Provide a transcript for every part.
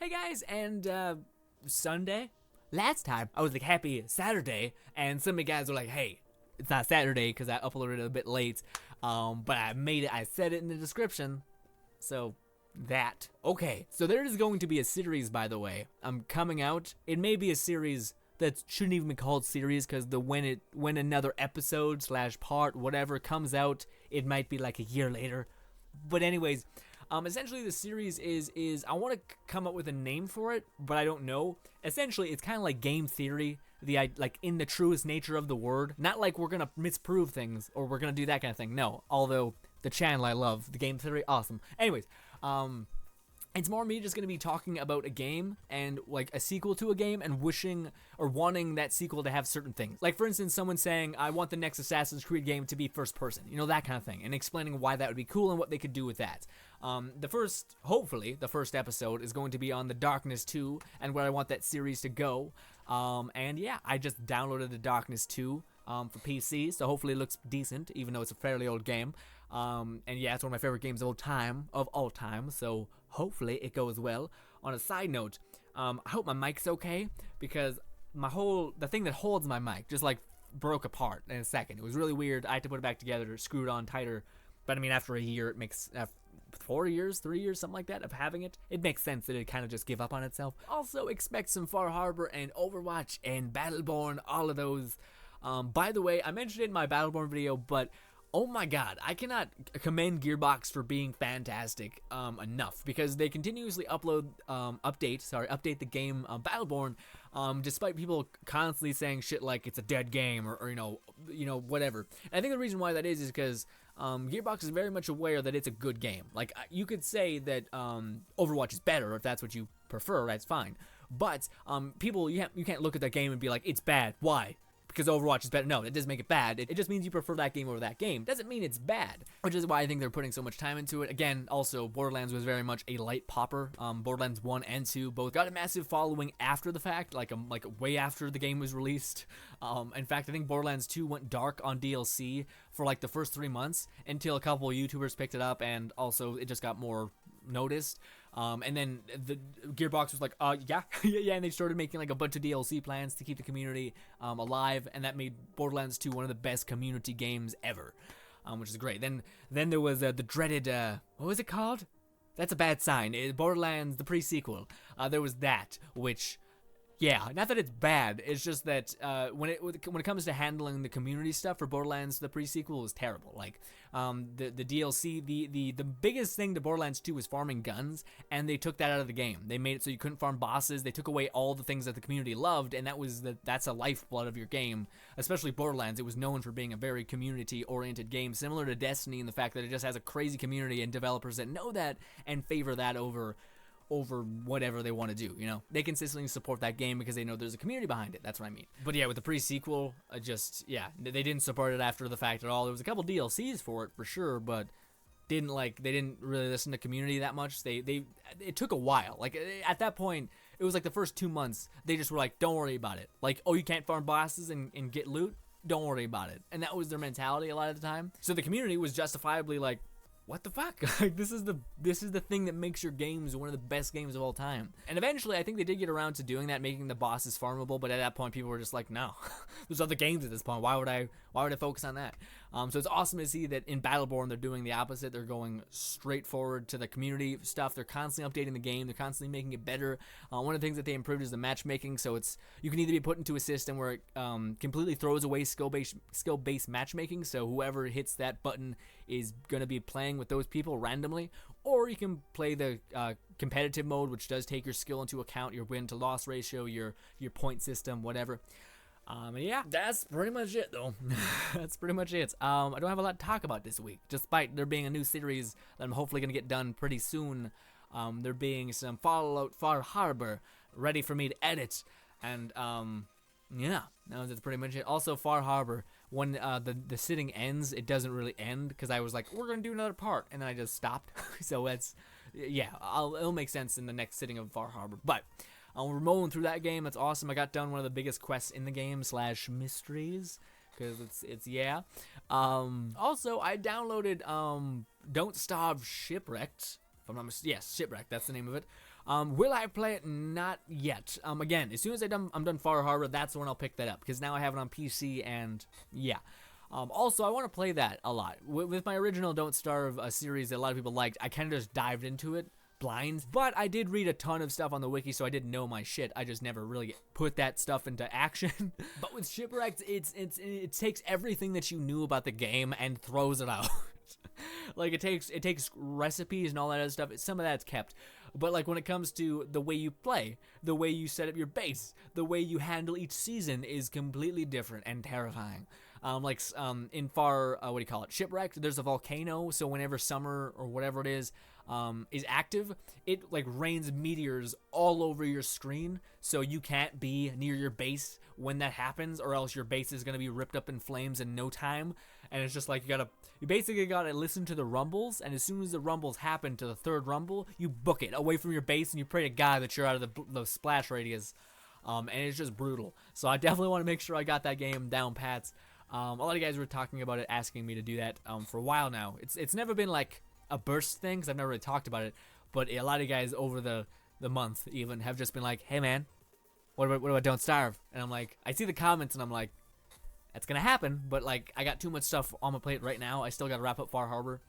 Hey guys, and Sunday, last time I was like happy Saturday, and some of you guys were like, hey, it's not Saturday because I uploaded it a bit late, but I made it, I said it in the description, so that. Okay, so there is going to be a series, by the way, coming out. It may be a series that shouldn't even be called series because when another episode slash part whatever comes out, it might be like a year later. But anyways, essentially the series is I want to come up with a name for it, but I don't know. Essentially, it's kind of like game theory, like in the truest nature of the word. Not like we're gonna misprove things or we're gonna do that kind of thing. No, although the channel I love, the game theory, awesome. Anyways, it's more me just going to be talking about a game and like a sequel to a game and wishing or wanting that sequel to have certain things. Like for instance, someone saying, I want the next Assassin's Creed game to be first person, you know, that kind of thing, and explaining why that would be cool and what they could do with that. Hopefully, the first episode is going to be on the Darkness 2 and where I want that series to go. And yeah, I just downloaded the Darkness 2 for PC, so hopefully it looks decent, even though it's a fairly old game. And yeah, it's one of my favorite games of all time, so hopefully it goes well. On a side note, I hope my mic's okay, because the thing that holds my mic just like broke apart in a second. It was really weird. I had to put it back together, screw it on tighter, but I mean, after a year, it makes, 3 years, something like that, of having it, it makes sense that it kind of just give up on itself. Also, expect some Far Harbor and Overwatch and Battleborn, all of those. By the way, I mentioned it in my Battleborn video, but oh my god, I cannot commend Gearbox for being fantastic enough, because they continuously update the game Battleborn, despite people constantly saying shit like it's a dead game or you know whatever. And I think the reason why that is because Gearbox is very much aware that it's a good game. Like, you could say that Overwatch is better if that's what you prefer, that's fine. But people, you can't look at that game and be like, it's bad. Why? Because Overwatch is better. No, it doesn't make it bad. It just means you prefer that game over that game. Doesn't mean it's bad, which is why I think they're putting so much time into it. Again, also, Borderlands was very much a light popper. Borderlands 1 and 2 both got a massive following after the fact, like way after the game was released. In fact, I think Borderlands 2 went dark on DLC for like the first 3 months until a couple of YouTubers picked it up, and also it just got more noticed. And then the Gearbox was like, yeah, and they started making like a bunch of DLC plans to keep the community alive, and that made Borderlands 2 one of the best community games ever, which is great. Then there was the dreaded, what was it called? That's a bad sign. Borderlands, the pre-sequel. There was that, which, yeah, not that it's bad, it's just that when it comes to handling the community stuff for Borderlands, the pre-sequel was terrible. Like, the DLC, the biggest thing to Borderlands 2 was farming guns, and they took that out of the game. They made it so you couldn't farm bosses, they took away all the things that the community loved, and that's a lifeblood of your game, especially Borderlands. It was known for being a very community-oriented game, similar to Destiny in the fact that it just has a crazy community and developers that know that and favor that over whatever they want to do, you know? They consistently support that game because they know there's a community behind it. That's what I mean. But yeah, with the pre-sequel, they didn't support it after the fact at all. There was a couple DLCs for it, for sure, but they didn't really listen to community that much. It took a while. Like, at that point, it was like the first 2 months, they just were like, don't worry about it. Like, oh, you can't farm bosses and get loot? Don't worry about it. And that was their mentality a lot of the time. So the community was justifiably like, what the fuck? Like, this is the thing that makes your games one of the best games of all time. And eventually, I think they did get around to doing that, making the bosses farmable. But at that point, people were just like, no, there's other games at this point. Why would I focus on that? So it's awesome to see that in Battleborn they're doing the opposite. They're going straight forward to the community stuff. They're constantly updating the game. They're constantly making it better. One of the things that they improved is the matchmaking. So you can either be put into a system where it completely throws away skill-based matchmaking. So whoever hits that button is going to be playing with those people randomly, or you can play the competitive mode, which does take your skill into account, your win to loss ratio, your point system, whatever. And yeah, that's pretty much it though. That's pretty much it. I don't have a lot to talk about this week, despite there being a new series that I'm hopefully gonna get done pretty soon. There being some Fallout Far Harbor ready for me to edit, and yeah, no, that's pretty much it. Also, Far Harbor, when the sitting ends, it doesn't really end, because I was like, we're going to do another part, and then I just stopped. So yeah, it'll make sense in the next sitting of Far Harbor. But we're rolling through that game. That's awesome. I got done one of the biggest quests in the game / mysteries, because it's yeah. Also, I downloaded Don't Starve Shipwrecked, Yes, Shipwrecked. That's the name of it. Will I play it? Not yet. Again, as soon as I'm done Far Harbor, that's when I'll pick that up because now I have it on PC and yeah. Also, I want to play that a lot. With my original Don't Starve series that a lot of people liked, I kind of just dived into it blind. But I did read a ton of stuff on the wiki, so I did know my shit. I just never really put that stuff into action. But with Shipwrecked, it takes everything that you knew about the game and throws it out. Like it takes recipes and all that other stuff. Some of that's kept. But like when it comes to the way you play, the way you set up your base, the way you handle each season is completely different and terrifying. In Shipwrecked, there's a volcano, so whenever summer or whatever it is active, it like rains meteors all over your screen, so you can't be near your base when that happens, or else your base is gonna be ripped up in flames in no time. And it's just like you basically gotta listen to the rumbles, and as soon as the rumbles happen to the third rumble, you book it away from your base, and you pray to God that you're out of the splash radius. And it's just brutal. So I definitely want to make sure I got that game down pats. A lot of guys were talking about it, asking me to do that for a while now. It's never been like a burst thing, because I've never really talked about it, but a lot of guys over the month even have just been like, hey man, what about Don't Starve? And I'm like, I see the comments and I'm like, that's gonna happen, but like I got too much stuff on my plate right now. I still gotta wrap up Far Harbor,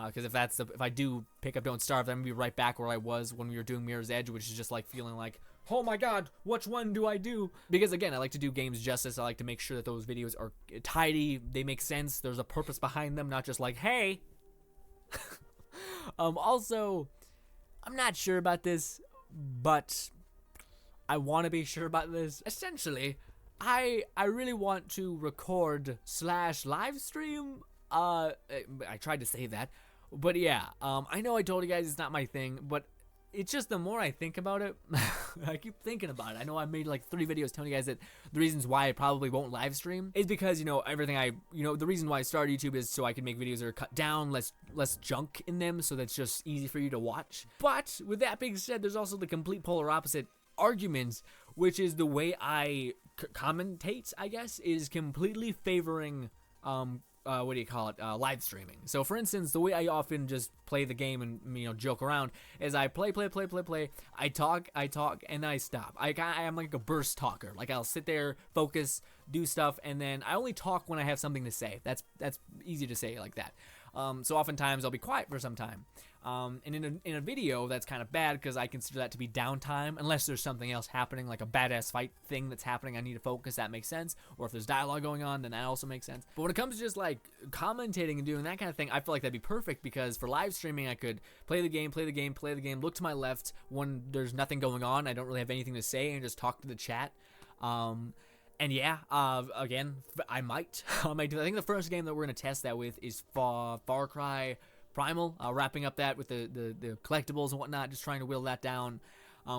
because if I do pick up Don't Starve, then I'm gonna be right back where I was when we were doing Mirror's Edge, which is just like feeling like, oh my god, which one do I do? Because again, I like to do games justice. I like to make sure that those videos are tidy, they make sense, there's a purpose behind them, not just like, hey. Also, I'm not sure about this, but I want to be sure about this. Essentially, I really want to record / live stream. I tried to say that, but yeah, I know I told you guys it's not my thing, but it's just the more I think about it, I keep thinking about it. I know I made like 3 videos telling you guys that the reasons why I probably won't live stream is because, the reason why I started YouTube is so I can make videos that are cut down, less junk in them, so that's just easy for you to watch. But with that being said, there's also the complete polar opposite arguments, which is the way I commentate, I guess, is completely favoring live streaming. So for instance, the way I often just play the game and joke around is I play, I talk, and then I stop. I'm like a burst talker. Like I'll sit there, focus, do stuff, and then I only talk when I have something to say. That's easy to say like that. So oftentimes I'll be quiet for some time. And in a video, that's kind of bad because I consider that to be downtime, unless there's something else happening, like a badass fight thing that's happening. I need to focus. That makes sense. Or if there's dialogue going on, then that also makes sense. But when it comes to just like commentating and doing that kind of thing, I feel like that'd be perfect because for live streaming, I could play the game, look to my left when there's nothing going on. I don't really have anything to say and just talk to the chat. And yeah, again, I might do. I think the first game that we're gonna test that with is Far Cry Primal, wrapping up that with the collectibles and whatnot, just trying to whittle that down,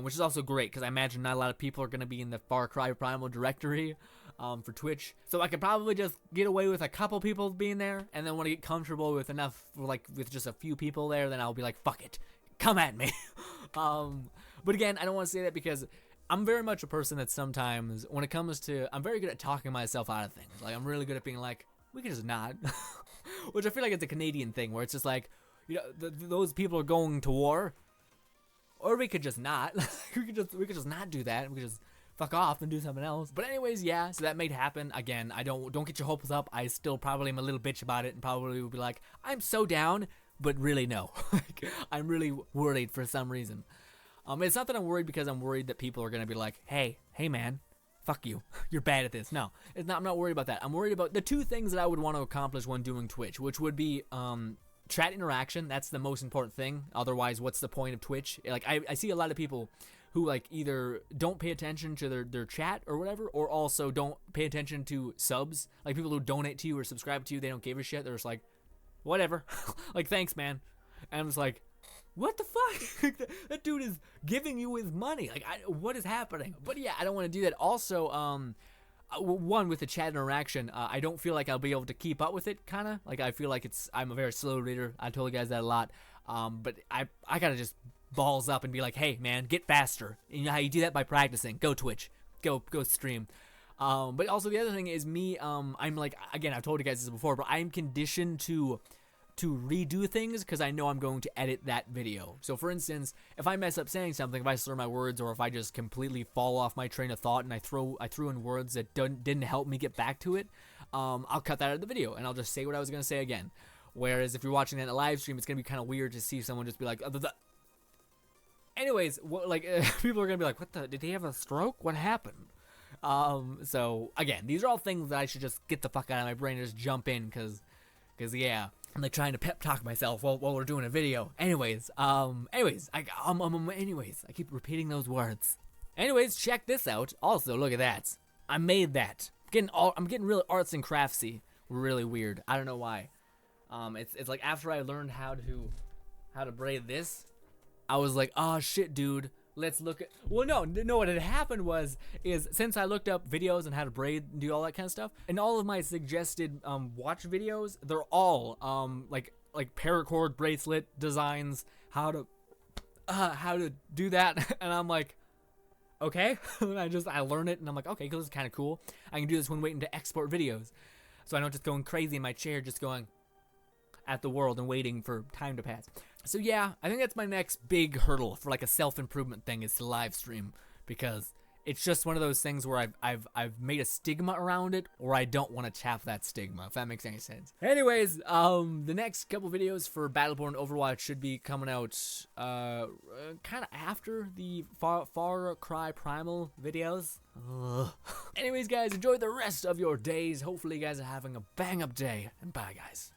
which is also great because I imagine not a lot of people are going to be in the Far Cry Primal directory for Twitch. So I could probably just get away with a couple people being there, and then when I get comfortable with enough, like with just a few people there, then I'll be like, fuck it, come at me. But again, I don't want to say that because I'm very much a person that sometimes, when it comes to, I'm very good at talking myself out of things. Like, I'm really good at being like, we could just not. Which I feel like it's a Canadian thing, where it's just like, those people are going to war, or we could just not. we could just not do that. We could just fuck off and do something else. But anyways, yeah, so that might happen. Again, don't get your hopes up. I still probably am a little bitch about it, and probably will be like, I'm so down, but really no. I'm really worried for some reason. It's not that I'm worried because I'm worried that people are gonna be like, hey man, fuck you, you're bad at this. No, it's not. I'm not worried about that. I'm worried about the 2 things that I would want to accomplish when doing Twitch, which would be chat interaction. That's the most important thing. Otherwise, what's the point of Twitch? Like I see a lot of people who like either don't pay attention to their chat or whatever, or also don't pay attention to subs. Like people who donate to you or subscribe to you, they don't give a shit. They're just like, whatever, like thanks man. And I'm just like, what the fuck? That dude is giving you his money. Like, what is happening? But yeah, I don't want to do that. Also, one, with the chat interaction, I don't feel like I'll be able to keep up with it, kind of. Like, I feel like I'm a very slow reader. I told you guys that a lot. But I gotta just balls up and be like, hey, man, get faster. And you know how you do that? By practicing. Go Twitch. Go stream. But also the other thing is me, I'm like, again, I've told you guys this before, but I'm conditioned to to redo things because I know I'm going to edit that video. So for instance, if I mess up saying something, if I slur my words, or if I just completely fall off my train of thought and I threw in words that didn't help me get back to it, I'll cut that out of the video and I'll just say what I was going to say again. Whereas if you're watching that in a live stream, it's going to be kind of weird to see someone just be like, anyways, people are going to be like, what the, did he have a stroke? What happened? So again, these are all things that I should just get the fuck out of my brain and just jump in, cause yeah, I'm like trying to pep talk myself while we're doing a video. Anyways, I keep repeating those words. Anyways, check this out. Also, look at that. I made that. I'm getting really arts and craftsy. Really weird. I don't know why. It's like after I learned how to braid this, I was like, oh shit, dude. Let's look at, well, no, what had happened is since I looked up videos on how to braid and do all that kind of stuff, and all of my suggested watch videos, they're all like paracord bracelet designs, how to do that, and I'm like, okay. And I learn it and I'm like, okay, because it's kind of cool. I can do this when waiting to export videos, so I don't just going crazy in my chair just going at the world and waiting for time to pass. So yeah, I think that's my next big hurdle for like a self-improvement thing, is to live stream, because it's just one of those things where I've made a stigma around it, or I don't want to tap that stigma, if that makes any sense. Anyways, the next couple videos for Battleborn Overwatch should be coming out kind of after the Far Cry Primal videos. Anyways, guys, enjoy the rest of your days. Hopefully you guys are having a bang up day, and bye guys.